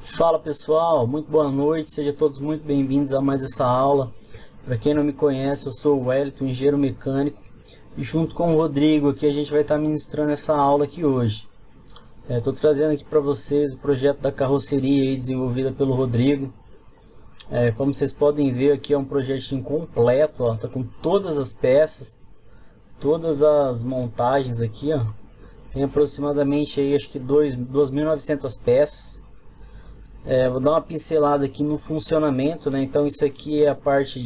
Fala pessoal, muito boa noite, sejam todos muito bem-vindos a mais essa aula. Para quem não me conhece, eu sou o Wellington, engenheiro mecânico, e junto com o Rodrigo aqui a gente vai estar ministrando essa aula aqui hoje. Estou trazendo aqui para vocês o projeto da carroceria aí, desenvolvida pelo Rodrigo. Como vocês podem ver aqui é um projetinho completo, está com todas as peças, todas as montagens aqui, ó. Tem aproximadamente aí, acho que 2.900 peças. Vou dar uma pincelada aqui no funcionamento, né? Então isso aqui é a parte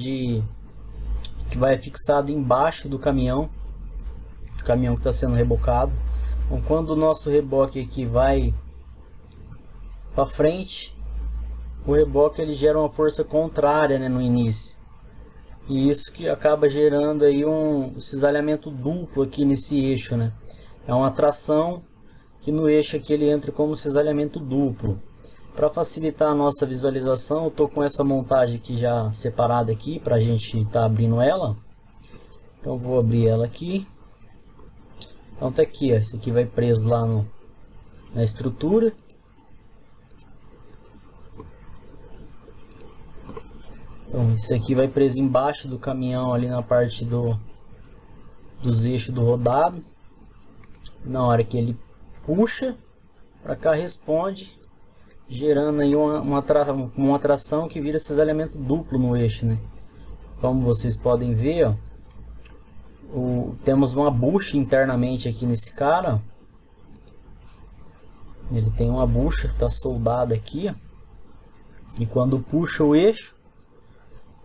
que vai fixado embaixo do caminhão, o caminhão que está sendo rebocado. Então, quando o nosso reboque aqui vai para frente, o reboque ele gera uma força contrária, né, no início, e isso que acaba gerando aí um cisalhamento duplo aqui nesse eixo, né? É uma tração que no eixo aqui ele entra como cisalhamento duplo. Para facilitar a nossa visualização, eu estou com essa montagem aqui já separada aqui para a gente estar abrindo ela. Então vou abrir ela aqui. Então tá aqui, ó, esse aqui vai preso lá na estrutura. Então isso aqui vai preso embaixo do caminhão ali na parte dos eixos do rodado. Na hora que ele puxa para cá, responde, gerando aí uma tração que vira cisalhamento duplo no eixo, né? Como vocês podem ver, ó, temos uma bucha internamente aqui nesse cara. Ele tem uma bucha que está soldada aqui, ó, e quando puxa o eixo,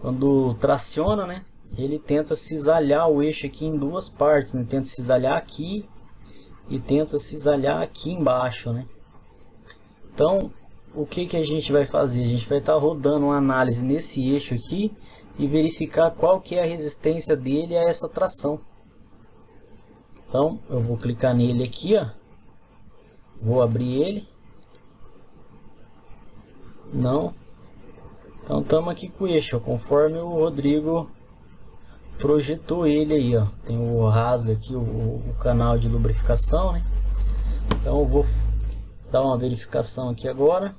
quando traciona, né, ele tenta cisalhar o eixo aqui em duas partes, né? Tenta cisalhar aqui e tenta cisalhar aqui embaixo, né? Então o que a gente vai fazer? A gente vai estar rodando uma análise nesse eixo aqui e verificar qual que é a resistência dele a essa tração. Então eu vou clicar nele aqui, ó, vou abrir ele. Não. Então estamos aqui com o eixo, ó, conforme o Rodrigo projetou ele aí, ó. Tem o rasgo aqui, o canal de lubrificação, né? Então eu vou dar uma verificação aqui agora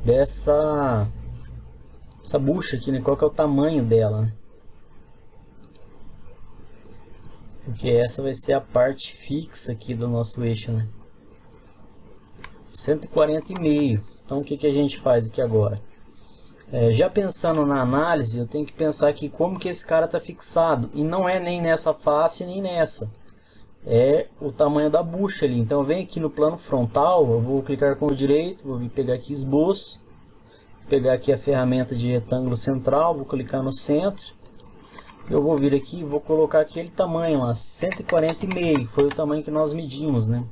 dessa bucha aqui, né? Qual que é o tamanho dela, né? Porque essa vai ser a parte fixa aqui do nosso eixo, né? 140,5. Então o que a gente faz aqui agora? Já pensando na análise, eu tenho que pensar aqui como que esse cara está fixado, e não é nem nessa face nem nessa, é o tamanho da bucha ali. Então eu venho aqui no plano frontal, eu vou clicar com o direito, vou pegar aqui esboço, pegar aqui a ferramenta de retângulo central, vou clicar no centro, eu vou vir aqui e vou colocar aquele tamanho lá, 140,5, foi o tamanho que nós medimos, né?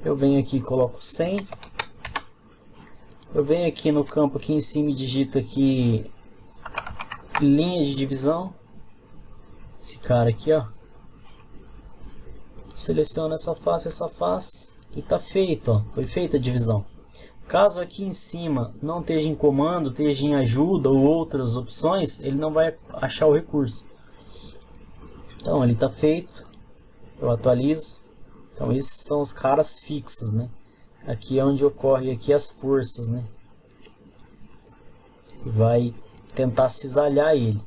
Eu venho aqui e coloco 100. Eu venho aqui no campo aqui em cima e digito aqui linha de divisão, esse cara aqui, ó. Seleciono essa face e tá feito, ó, foi feita a divisão. Caso aqui em cima não esteja em comando, esteja em ajuda ou outras opções, ele não vai achar o recurso. Então ele tá feito, eu atualizo. Então esses são os caras fixos, né? Aqui é onde ocorre aqui as forças, né? Vai tentar cisalhar ele.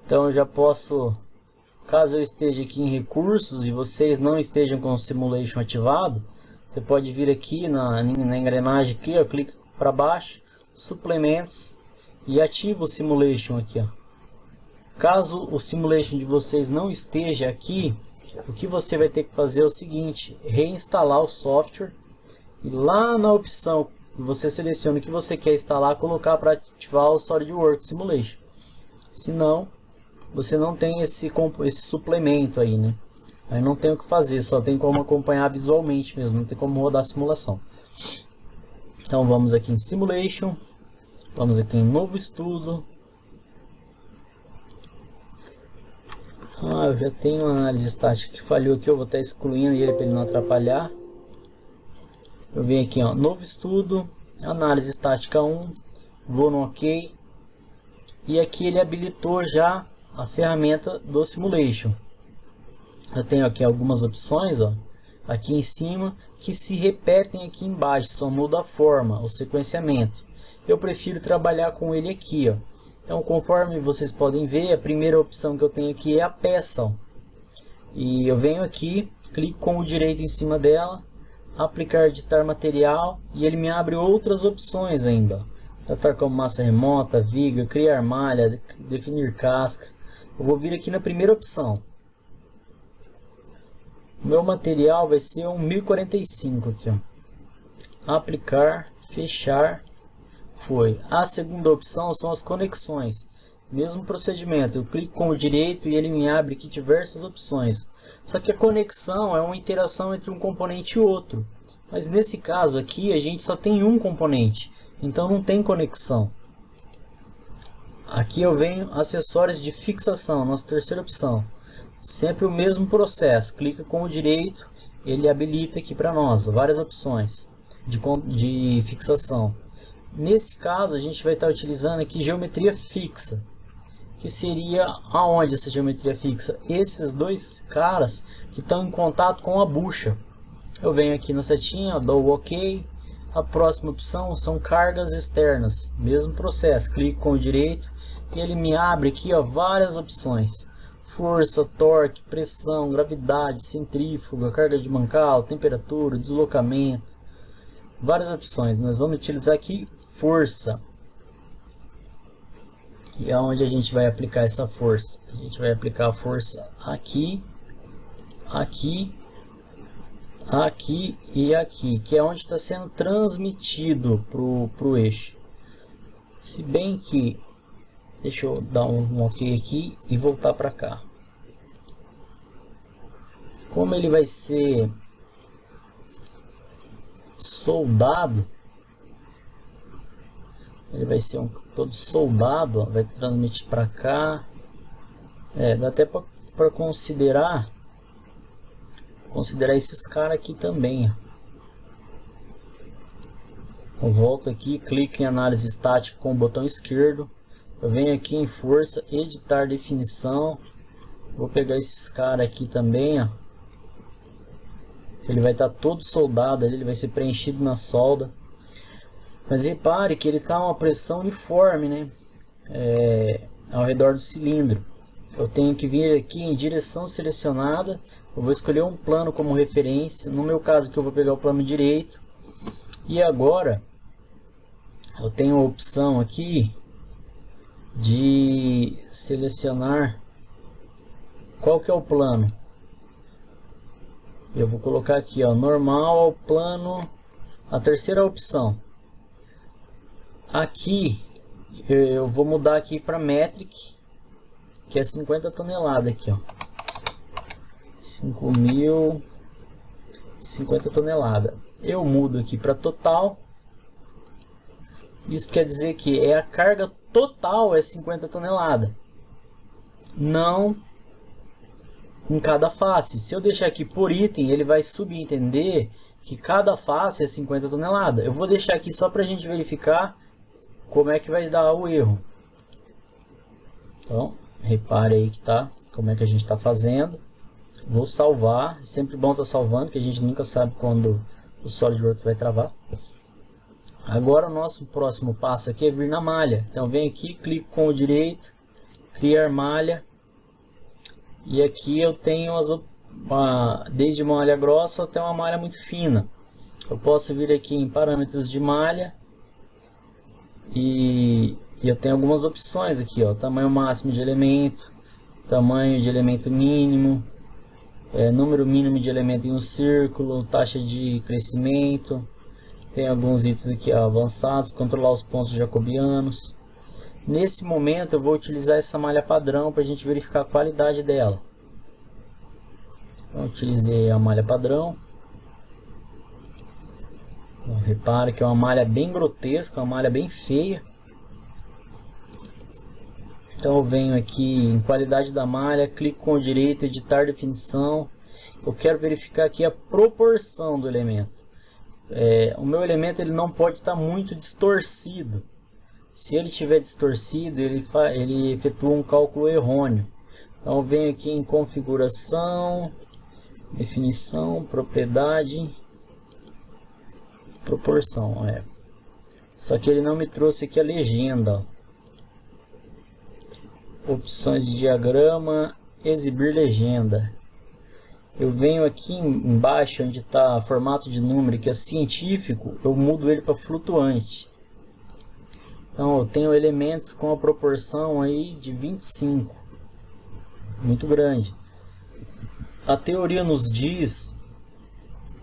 Então eu já posso, caso eu esteja aqui em recursos e vocês não estejam com o Simulation ativado, você pode vir aqui na engrenagem aqui, ó, clica para baixo, suplementos, e ativa o Simulation aqui, ó. Caso o Simulation de vocês não esteja aqui, o que você vai ter que fazer é o seguinte: reinstalar o software. E lá na opção que você seleciona o que você quer instalar, colocar para ativar o SolidWorks Simulation. Senão, você não tem esse suplemento aí, né? Aí não tem o que fazer, só tem como acompanhar visualmente mesmo, não tem como rodar a simulação. Então vamos aqui em Simulation, vamos aqui em Novo Estudo. Eu já tenho uma análise estática que falhou aqui, eu vou estar excluindo ele para ele não atrapalhar. Eu venho aqui, ó, Novo Estudo, Análise Estática 1, vou no OK. E aqui ele habilitou já a ferramenta do Simulation. Eu tenho aqui algumas opções, ó. Aqui em cima que se repetem aqui embaixo, só muda a forma, o sequenciamento. Eu prefiro trabalhar com ele aqui, ó. Então, conforme vocês podem ver, a primeira opção que eu tenho aqui é a peça, ó. E eu venho aqui, clico com o direito em cima dela, aplicar editar material, e ele me abre outras opções ainda, ó. Tratar como massa remota, viga, criar malha, definir casca. Eu vou vir aqui na primeira opção. O meu material vai ser um 1045 aqui, ó. Aplicar, fechar, foi. A segunda opção são as conexões. Mesmo procedimento, eu clico com o direito e ele me abre aqui diversas opções. Só que a conexão é uma interação entre um componente e outro. Mas nesse caso aqui a gente só tem um componente, então não tem conexão. Aqui eu venho acessórios de fixação, nossa terceira opção. Sempre o mesmo processo, clica com o direito, ele habilita aqui para nós várias opções de fixação. Nesse caso a gente vai estar utilizando aqui geometria fixa, que seria aonde essa geometria fixa? Esses dois caras que estão em contato com a bucha. Eu venho aqui na setinha, dou o OK. A próxima opção são cargas externas, mesmo processo, clico com o direito e ele me abre aqui, ó, várias opções: força, torque, pressão, gravidade, centrífuga, carga de bancal, temperatura, deslocamento, várias opções. Nós vamos utilizar aqui força, e é onde a gente vai aplicar essa força. A gente vai aplicar a força aqui, aqui, aqui e aqui, que é onde está sendo transmitido pro eixo. Se bem que, deixa eu dar um OK aqui e voltar para cá. Como ele vai ser soldado, ele vai ser todo soldado, ó, vai transmitir para cá. Dá até para considerar esses caras aqui também, ó. Eu volto aqui, clico em análise estática com o botão esquerdo. Eu venho aqui em força, editar definição. Vou pegar esses caras aqui também, ó. Ele vai estar todo soldado ali, ele vai ser preenchido na solda. Mas repare que ele está uma pressão uniforme, né? Ao redor do cilindro. Eu tenho que vir aqui em direção selecionada. Eu vou escolher um plano como referência. No meu caso aqui eu vou pegar o plano direito. E agora eu tenho a opção aqui de selecionar qual que é o plano. Eu vou colocar aqui, ó, normal ao plano, a terceira opção. Aqui eu vou mudar aqui para metric, que é 50 toneladas aqui, ó. 5.000, 50 toneladas. Eu mudo aqui para total. Isso quer dizer que a carga total é 50 toneladas. Não em cada face. Se eu deixar aqui por item, ele vai subentender que cada face é 50 toneladas. Eu vou deixar aqui só para a gente verificar como é que vai dar o erro. Então, repare aí que tá, como é que a gente está fazendo. Vou salvar. É sempre bom estar salvando, que a gente nunca sabe quando o SolidWorks vai travar. Agora o nosso próximo passo aqui é vir na malha. Então vem aqui, clico com o direito, criar malha. E aqui eu tenho desde malha grossa até uma malha muito fina. Eu posso vir aqui em parâmetros de malha. E eu tenho algumas opções aqui, ó. Tamanho máximo de elemento, tamanho de elemento mínimo, número mínimo de elemento em um círculo, taxa de crescimento. Tem alguns itens aqui, ó, avançados, controlar os pontos jacobianos. Nesse momento eu vou utilizar essa malha padrão para a gente verificar a qualidade dela. Então, eu utilizei a malha padrão. Então, repare que é uma malha bem grotesca, uma malha bem feia. Então eu venho aqui em qualidade da malha, clico com o direito, editar definição. Eu quero verificar aqui a proporção do elemento. O meu elemento ele não pode estar muito distorcido. Se ele estiver distorcido, ele efetua um cálculo errôneo. Então eu venho aqui em configuração, definição, propriedade, proporção, Só que ele não me trouxe aqui a legenda. Opções de diagrama, exibir legenda. Eu venho aqui embaixo onde está formato de número, que é científico, eu mudo ele para flutuante. Então eu tenho elementos com a proporção aí de 25, muito grande. A teoria nos diz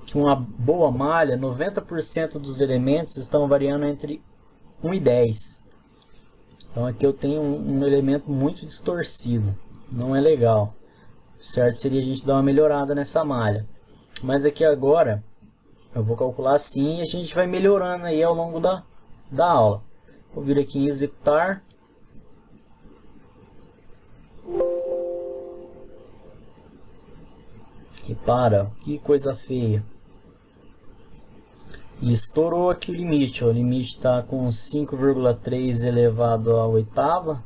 que uma boa malha, 90% dos elementos estão variando entre 1 e 10. Então aqui eu tenho um elemento muito distorcido, não é legal. O certo seria a gente dar uma melhorada nessa malha. Mas aqui agora eu vou calcular assim e a gente vai melhorando aí ao longo da aula. Vou vir aqui em executar. Repara, que coisa feia. E estourou aqui o limite. O limite está com 5,3 elevado à oitava.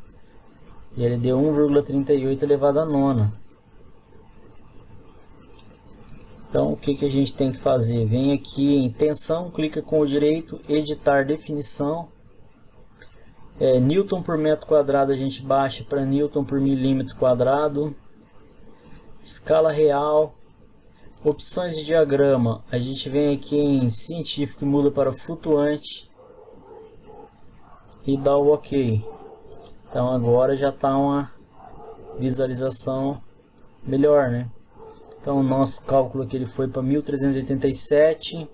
E ele deu 1,38 elevado à nona. Então o que a gente tem que fazer? Vem aqui em tensão, clica com o direito, editar definição. Newton por metro quadrado a gente baixa para Newton por milímetro quadrado. Escala real. Opções de diagrama, a gente vem aqui em científico e muda para flutuante. E dá o OK. Então agora já está uma visualização melhor, né? Então o nosso cálculo aqui ele foi para 1387.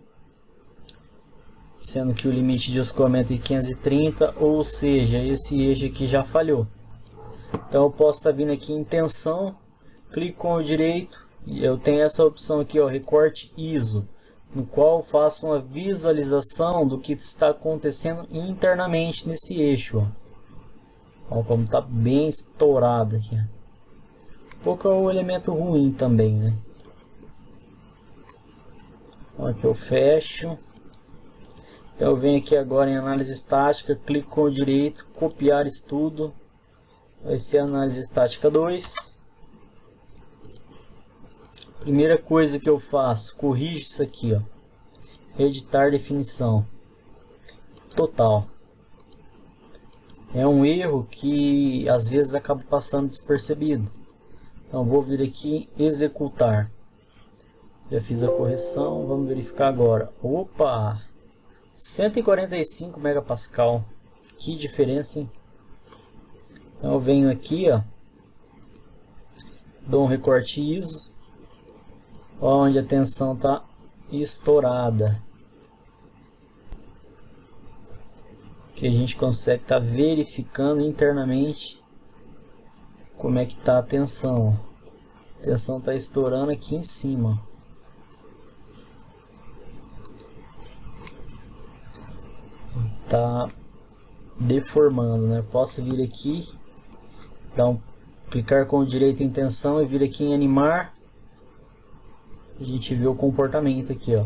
Sendo que o limite de escoamento é 530, ou seja, esse eixo aqui já falhou. Então eu posso estar vindo aqui em tensão, clico com o direito e eu tenho essa opção aqui, ó, recorte ISO, no qual eu faço uma visualização do que está acontecendo internamente nesse eixo. Ó, como está bem estourado aqui. Um pouco é o elemento ruim também, né? Ó, aqui eu fecho. Então eu venho aqui agora em análise estática, clico com o direito, copiar estudo, vai ser análise estática 2. Primeira coisa que eu faço, corrijo isso aqui, ó, editar definição, total. É um erro que às vezes acaba passando despercebido. Então vou vir aqui, executar. Já fiz a correção, vamos verificar agora. Opa! 145 megapascal, que diferença, hein? Então eu venho aqui, ó, dou um recorte ISO, onde a tensão está estourada, que a gente consegue estar verificando internamente como é que está a tensão. A tensão está estourando aqui em cima. Tá deformando, né? Posso vir aqui, clicar com o direito em tensão e vir aqui em animar. A gente vê o comportamento aqui, ó.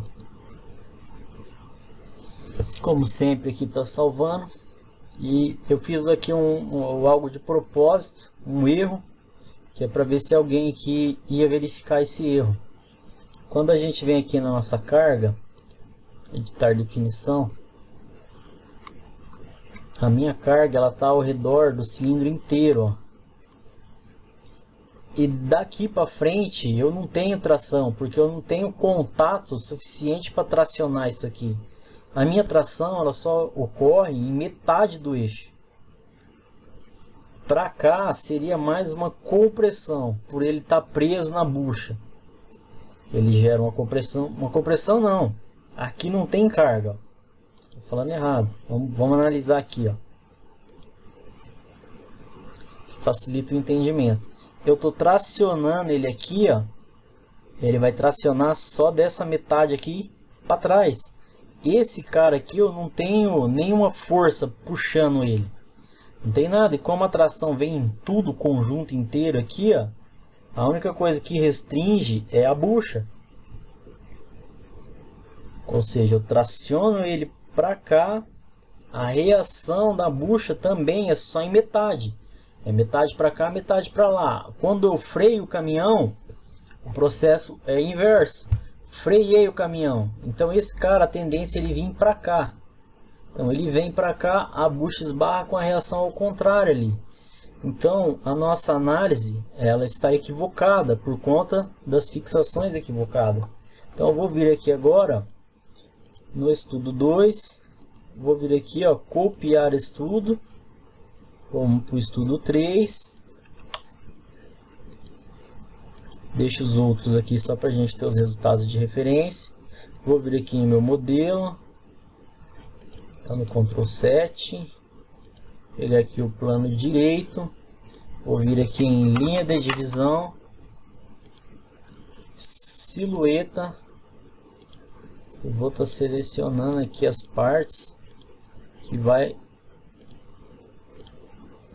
Como sempre aqui está salvando. E eu fiz aqui algo de propósito, um erro, que é para ver se alguém aqui ia verificar esse erro. Quando a gente vem aqui na nossa carga, editar definição, a minha carga ela está ao redor do cilindro inteiro, ó. E daqui para frente eu não tenho tração, porque eu não tenho contato suficiente para tracionar isso aqui. A minha tração ela só ocorre em metade do eixo. Para cá seria mais uma compressão, por ele estar preso na bucha. Ele gera uma compressão não. Aqui não tem carga, ó. Falando errado, vamos analisar aqui, ó. Facilita o entendimento. Eu estou tracionando ele aqui, ó. Ele vai tracionar só dessa metade aqui para trás. Esse cara aqui eu não tenho nenhuma força puxando ele. Não tem nada. E como a tração vem em tudo, o conjunto inteiro aqui, ó, a única coisa que restringe é a bucha. Ou seja, eu traciono ele para cá, a reação da bucha também é só em metade. É metade para cá, metade para lá. Quando eu freio o caminhão, o processo é inverso. freiei o caminhão. Então esse cara, a tendência é ele vir para cá. Então ele vem para cá, a bucha esbarra com a reação ao contrário ali. Então a nossa análise ela está equivocada por conta das fixações equivocadas. Então eu vou vir aqui agora no estudo 2, vou vir aqui, ó, copiar estudo, vamos para o estudo 3, deixo os outros aqui só para a gente ter os resultados de referência. Vou vir aqui em meu modelo, tá no Ctrl 7, pegar aqui o plano direito, vou vir aqui em linha de divisão, silhueta, eu vou estar selecionando aqui as partes que vai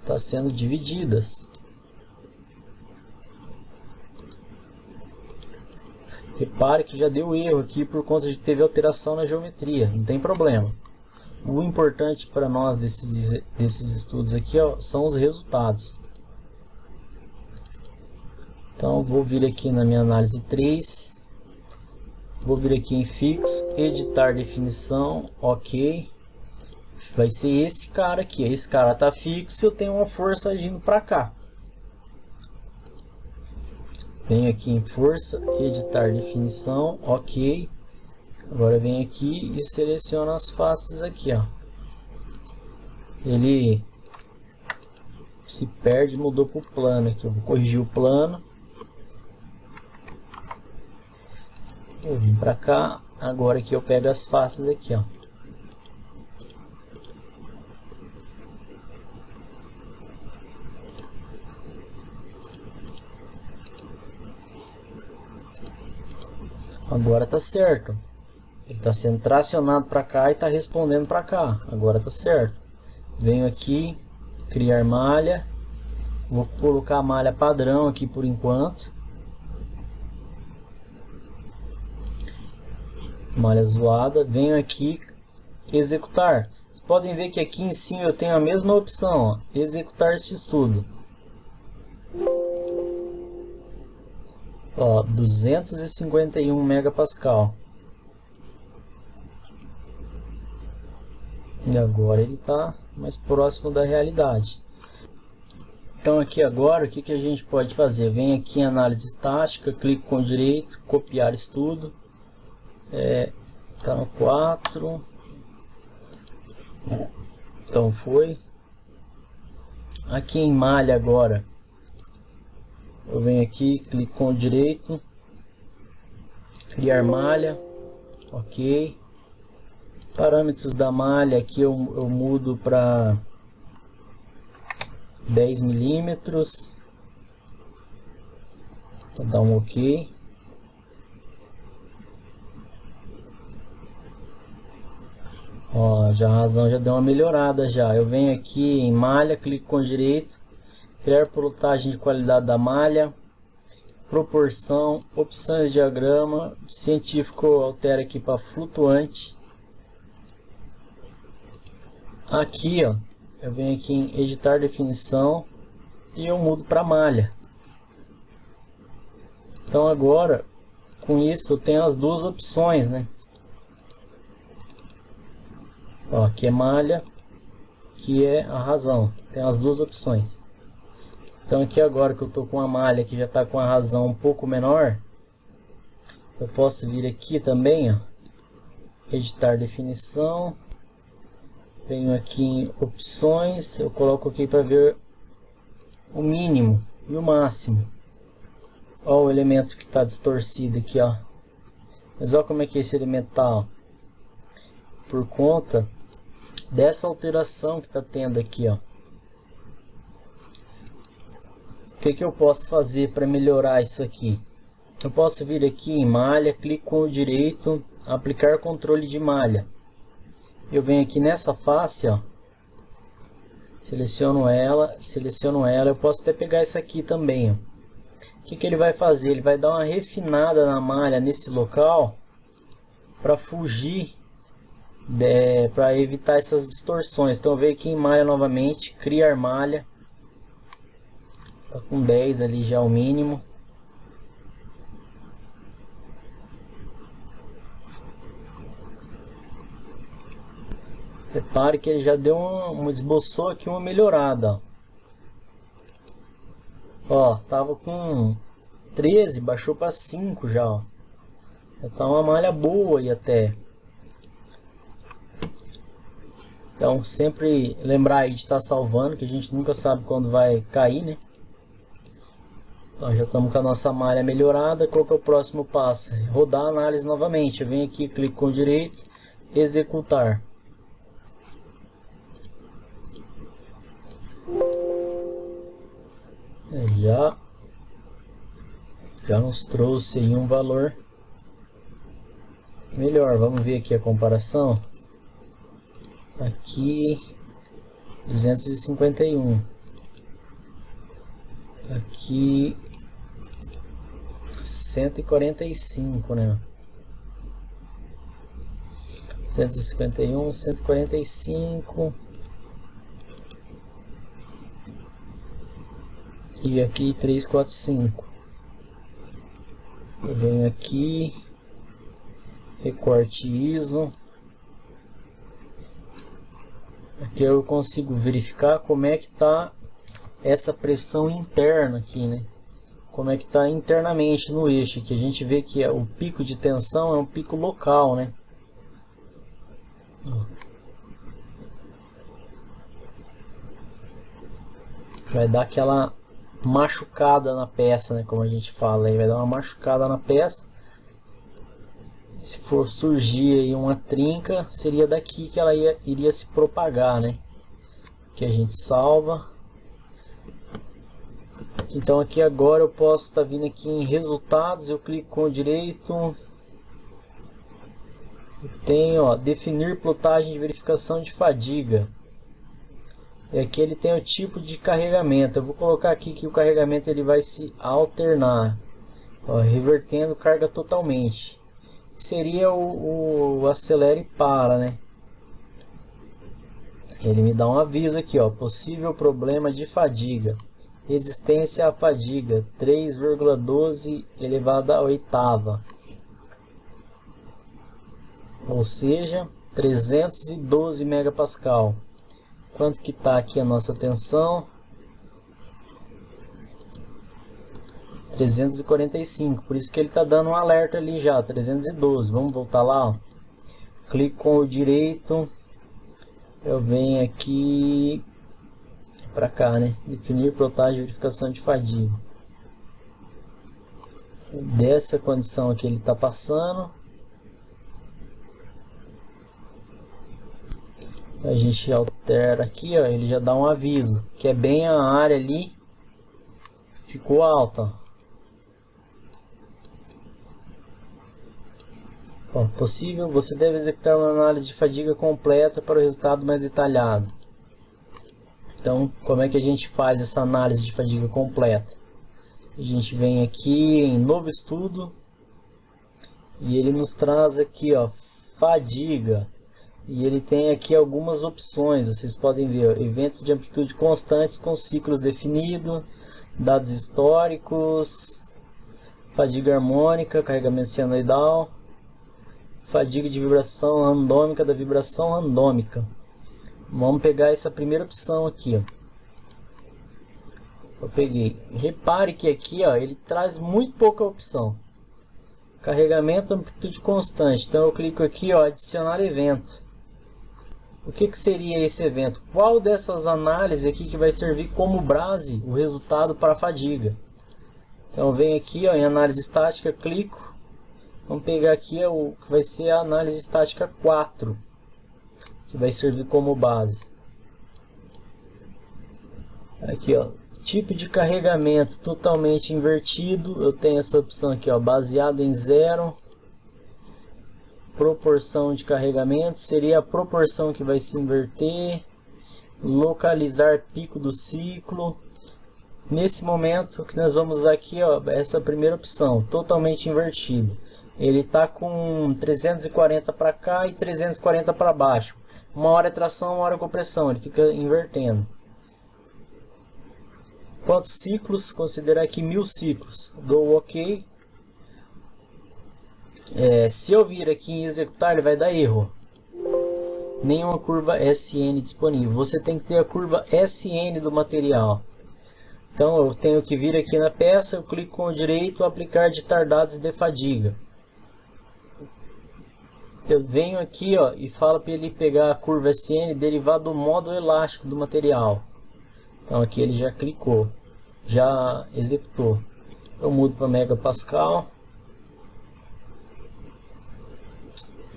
estar sendo divididas. Repare que já deu erro aqui por conta de teve alteração na geometria, não tem problema. O importante para nós desses estudos aqui, ó, são os resultados. Então vou vir aqui na minha análise 3, vou vir aqui em fixo, editar definição, ok. Vai ser esse cara aqui, esse cara está fixo, eu tenho uma força agindo para cá. Venho aqui em força, editar definição, ok. Agora venho aqui e seleciono as faces aqui, ó. Ele se perde, mudou para o plano aqui. Eu vou corrigir o plano. Eu vim para cá. Agora aqui eu pego as faces aqui, ó. Agora tá certo. Ele está sendo tracionado para cá e está respondendo para cá. Agora tá certo. Venho aqui, criar malha. Vou colocar a malha padrão aqui por enquanto. Malha zoada. Venho aqui, executar. Vocês podem ver que aqui em cima eu tenho a mesma opção, ó, executar este estudo. Ó, 251 megapascal. E agora ele está mais próximo da realidade. Então aqui agora o que a gente pode fazer? Vem aqui em análise estática, clico com direito, copiar estudo. Tá no 4. Então foi. Aqui em malha agora. Eu venho aqui, clico com direito, criar malha, ok. Parâmetros da malha aqui eu mudo para 10 milímetros. Vou dar um ok. Ó, já a razão já deu uma melhorada já. Eu venho aqui em malha, clico com direito. Criar plotagem de qualidade da malha, proporção, opções de diagrama, científico altera aqui para flutuante. Aqui ó, eu venho aqui em editar definição e eu mudo para malha. Então agora, com isso eu tenho as duas opções, né? Ó, aqui é malha, aqui é a razão, tem as duas opções. Então aqui agora que eu estou com a malha que já está com a razão um pouco menor, eu posso vir aqui também, ó, editar definição, venho aqui em opções, eu coloco aqui para ver o mínimo e o máximo. Ó o elemento que está distorcido aqui, ó. Mas olha como é que esse elemento está, ó. Por conta dessa alteração que está tendo aqui, ó. O que eu posso fazer para melhorar isso aqui? Eu posso vir aqui em malha, clico com o direito, aplicar controle de malha. Eu venho aqui nessa face, ó, seleciono ela, eu posso até pegar essa aqui também, ó. O que ele vai fazer? Ele vai dar uma refinada na malha nesse local para fugir, para evitar essas distorções. Então eu venho aqui em malha novamente, criar malha. Tá com 10 ali já o mínimo. Repare que ele já deu esboçou aqui uma melhorada. Ó, tava com 13, baixou para 5 já, ó. Já tá uma malha boa aí até. Então sempre lembrar aí de estar salvando, que a gente nunca sabe quando vai cair, né? Então já estamos com a nossa malha melhorada. Qual que é o próximo passo? Rodar a análise novamente. Eu venho aqui, clico com o direito, executar. Já nos trouxe aí um valor melhor. Vamos ver aqui a comparação. Aqui 251. Aqui 145, né? 151, 145. E aqui 345. Eu venho aqui, recorte ISO. Aqui eu consigo verificar como é que tá essa pressão interna aqui, né? Como é que tá internamente no eixo, que a gente vê que o pico de tensão é um pico local, né? Vai dar aquela machucada na peça, né? Como a gente fala aí, vai dar uma machucada na peça. Se for surgir aí uma trinca, seria daqui que ela iria se propagar, né? Que a gente salva. Então aqui agora eu posso estar vindo aqui em resultados, eu clico com o direito. Eu tenho, ó, definir plotagem de verificação de fadiga. E aqui ele tem o tipo de carregamento. Eu vou colocar aqui que o carregamento ele vai se alternar, ó, revertendo carga totalmente. Seria o acelera e para, né? Ele me dá um aviso aqui, ó, possível problema de fadiga. Resistência à fadiga 3,12 elevado à oitava, ou seja, 312 megapascal. Quanto que está aqui a nossa tensão? 345, por isso que ele está dando um alerta ali já, 312. Vamos voltar lá, ó. Clico com o direito, eu venho aqui para cá, né? Definir plotagem de verificação de fadiga. Dessa condição aqui ele está passando. A gente altera aqui, ó, ele já dá um aviso, que é bem a área ali, ficou alta. Ó, possível, você deve executar uma análise de fadiga completa para o resultado mais detalhado. Então, como é que a gente faz essa análise de fadiga completa? A gente vem aqui em novo estudo e ele nos traz aqui, ó, fadiga. E ele tem aqui algumas opções, vocês podem ver, ó, eventos de amplitude constantes com ciclos definidos, dados históricos, fadiga harmônica, carregamento senoidal, fadiga de vibração randômica da vibração randômica. Vamos pegar essa primeira opção aqui, ó. Eu peguei. Repare que aqui, ó, ele traz muito pouca opção. Carregamento amplitude constante. Então eu clico aqui, ó, adicionar evento. O que seria esse evento? Qual dessas análises aqui que vai servir como base o resultado para a fadiga? Então eu venho aqui, ó, em análise estática, clico. Vamos pegar aqui o que vai ser a análise estática 4, que vai servir como base. Aqui, ó, tipo de carregamento totalmente invertido. Eu tenho essa opção aqui, ó, baseado em zero. Proporção de carregamento seria a proporção que vai se inverter. Localizar pico do ciclo. Nesse momento que nós vamos usar aqui, ó, essa primeira opção, totalmente invertido. Ele está com 340 para cá e 340 para baixo. Uma hora é tração, uma hora é compressão. Ele fica invertendo. Quantos ciclos? Considerar aqui 1000 ciclos. Dou OK. Se eu vir aqui em executar, ele vai dar erro. nenhuma curva SN disponível. Você tem que ter a curva SN do material. Então eu tenho que vir aqui na peça, eu clico com o direito, aplicar ditar dados de fadiga. Eu venho aqui, ó, e falo para ele pegar a curva SN derivada do módulo elástico do material. Então aqui ele já clicou, já executou. Eu mudo para megapascal.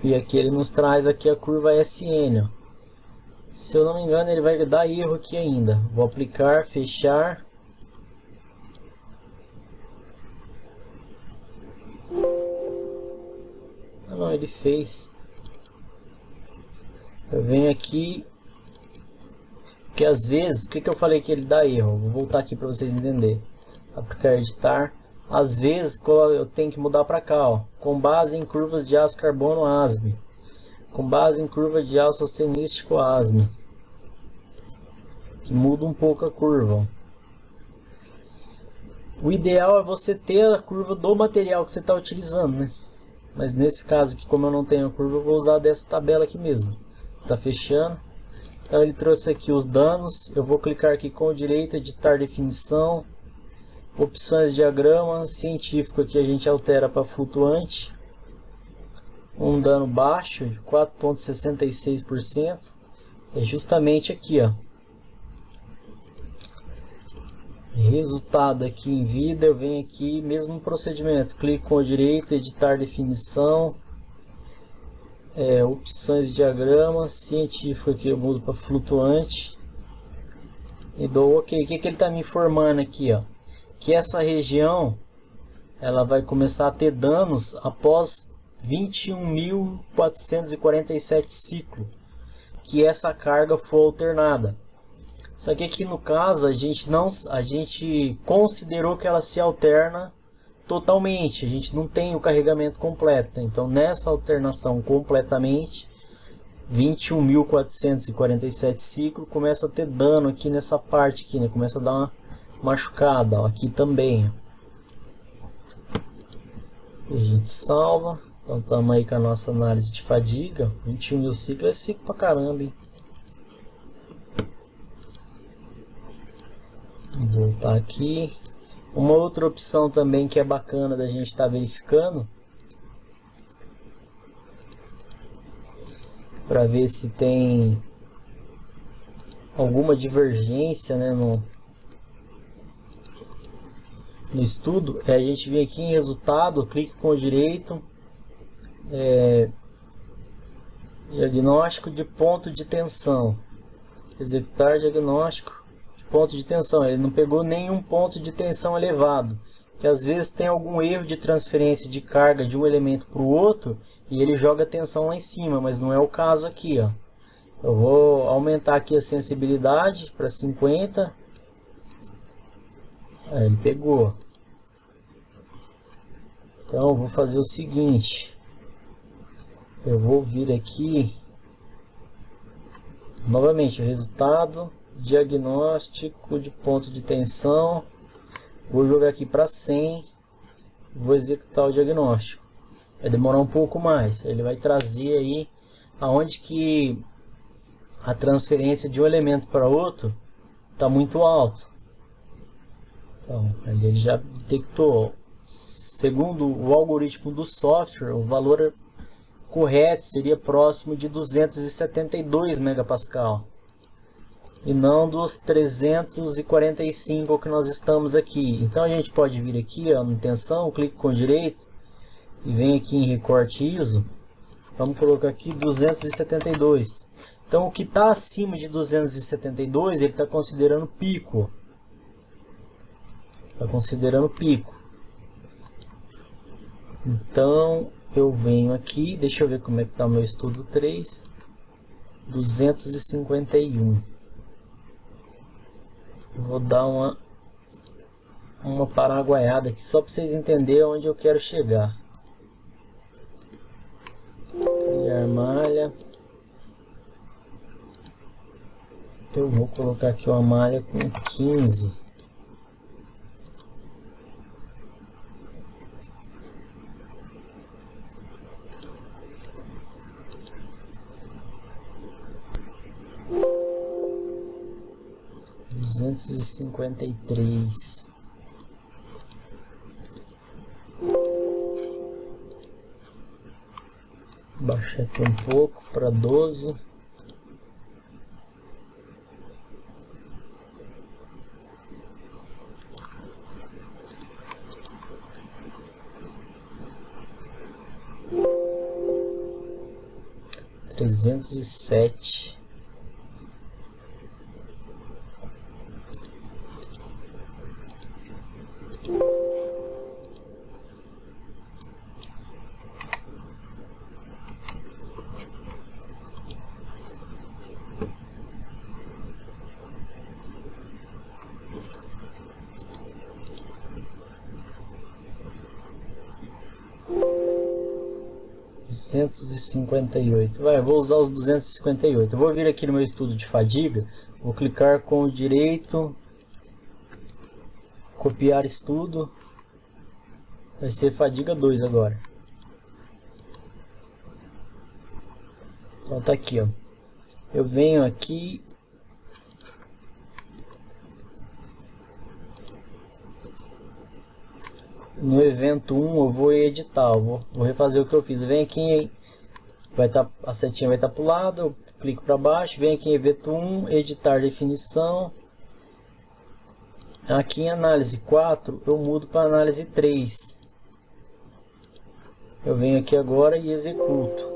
E aqui ele nos traz aqui a curva SN. Ó. Se eu não me engano, ele vai dar erro aqui ainda. Vou aplicar, fechar. Ah, não, ele fez. Eu venho aqui, porque às vezes, o que eu falei que ele dá erro? Vou voltar aqui para vocês entenderem. Aplicar, editar. Às vezes eu tenho que mudar para cá, ó, com base em curvas de aço carbono ASME, com base em curva de aço sostenístico ASME, que muda um pouco a curva. Ó. O ideal é você ter a curva do material que você está utilizando, né? Mas nesse caso aqui, como eu não tenho a curva, eu vou usar dessa tabela aqui mesmo. Tá fechando. Então ele trouxe aqui os danos. Eu vou clicar aqui com o direito, editar definição. Opções de diagrama científico aqui a gente altera para flutuante. Um dano baixo de 4,66%. É justamente aqui, ó. Resultado aqui em vida, eu venho aqui, mesmo procedimento, clico com o direito, editar definição, opções de diagrama, científico aqui eu mudo para flutuante e dou OK. O que ele está me informando aqui, ó? Que essa região ela vai começar a ter danos após 21.447 ciclos, que essa carga for alternada. Só que aqui no caso a gente considerou que ela se alterna totalmente, a gente não tem o carregamento completo. Então nessa alternação completamente 21.447 ciclos começa a ter dano aqui nessa parte aqui, né? Começa a dar uma machucada, ó, aqui também. A gente salva. Então estamos aí com a nossa análise de fadiga. 21.000 ciclos é ciclo pra caramba, hein? Vou voltar aqui. Uma outra opção também que é bacana da gente estar verificando, para ver se tem alguma divergência, né, no estudo, é a gente vir aqui em resultado, clique com o direito, diagnóstico de ponto de tensão, executar diagnóstico ponto de tensão. Ele não pegou nenhum ponto de tensão elevado, que às vezes tem algum erro de transferência de carga de um elemento para o outro e ele joga a tensão lá em cima, mas não é o caso aqui, ó. Eu vou aumentar aqui a sensibilidade para 50. Aí ele pegou. Então eu vou fazer o seguinte, eu vou vir aqui novamente o resultado, diagnóstico de ponto de tensão, vou jogar aqui para 100, vou executar o diagnóstico. Vai demorar um pouco mais, ele vai trazer aí aonde que a transferência de um elemento para outro está muito alto. Então ele já detectou, segundo o algoritmo do software, o valor correto seria próximo de 272 megapascal. E não dos 345 que nós estamos aqui. Então a gente pode vir aqui, ó, no tensão, clique com o direito e vem aqui em recorte ISO. Vamos colocar aqui 272. Então o que está acima de 272 ele está considerando pico. Está considerando pico. Então eu venho aqui, deixa eu ver como é que está o meu estudo 3. 251. Vou dar uma paraguaiada aqui só para vocês entenderem onde eu quero chegar. Criar malha. Eu vou colocar aqui uma malha com 15. 253. Baixar aqui um pouco para 12. Trezentos e sete. Vai, eu vou usar os 258. Eu vou vir aqui no meu estudo de fadiga, vou clicar com o direito, copiar estudo, vai ser fadiga 2 agora. Então tá aqui, ó. Eu venho aqui, no evento 1 eu vou editar, eu vou refazer o que eu fiz. Vem aqui, vai estar, a setinha vai estar para o lado, eu clico para baixo, vem aqui em evento 1, editar definição. Aqui em análise 4 eu mudo para análise 3. Eu venho aqui agora e executo,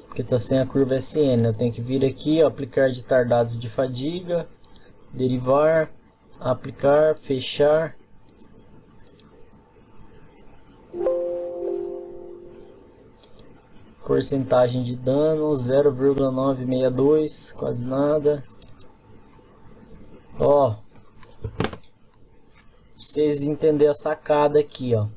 porque está sem a curva SN. Eu tenho que vir aqui, ó, aplicar, editar dados de fadiga, derivar, aplicar, fechar. Porcentagem de dano 0,962, quase nada. Ó, vocês entenderem a sacada aqui, ó.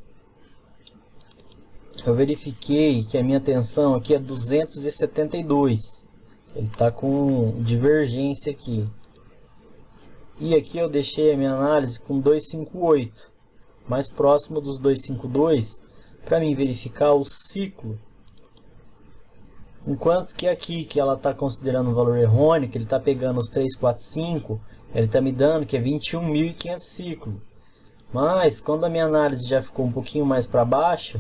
Eu verifiquei que a minha tensão aqui é 272. Ele está com divergência aqui. E aqui eu deixei a minha análise com 258, mais próximo dos 252, para mim verificar o ciclo. Enquanto que aqui, que ela está considerando um valor errôneo, que ele está pegando os 345, ele está me dando que é 21.500 ciclos. Mas, quando a minha análise já ficou um pouquinho mais para baixo,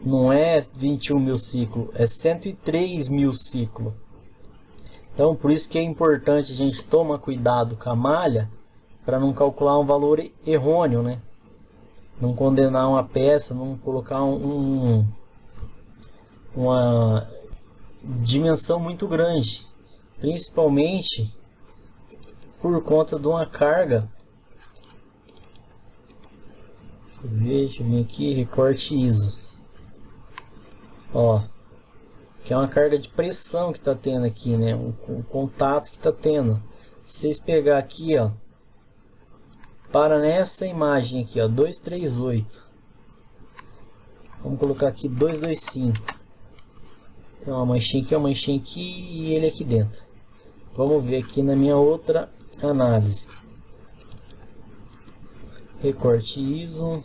não é 21.000 ciclos, é 103.000 ciclos. Então, por isso que é importante a gente tomar cuidado com a malha, para não calcular um valor errôneo, né? Não condenar uma peça, não colocar uma dimensão muito grande, principalmente por conta de uma carga. Deixa eu vir aqui, recorte ISO, ó, que é uma carga de pressão que está tendo aqui, né? Um contato que está tendo. Se vocês pegar aqui, ó, para nessa imagem aqui, ó, 238, vamos colocar aqui 225. Tem uma manchinha aqui e ele aqui dentro. Vamos ver aqui na minha outra análise. Recorte ISO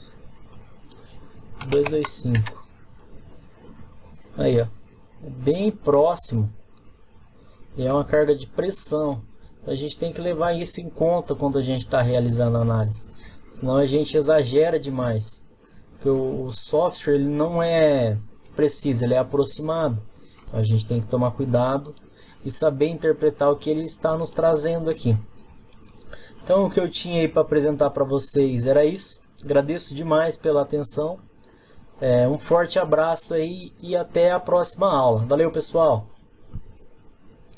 225. Aí, ó, bem próximo. E é uma carga de pressão. Então a gente tem que levar isso em conta quando a gente está realizando a análise. Senão a gente exagera demais. Porque o software ele não é preciso, ele é aproximado. Então a gente tem que tomar cuidado e saber interpretar o que ele está nos trazendo aqui. Então o que eu tinha aí para apresentar para vocês era isso. Agradeço demais pela atenção. Um forte abraço aí e até a próxima aula. Valeu, pessoal!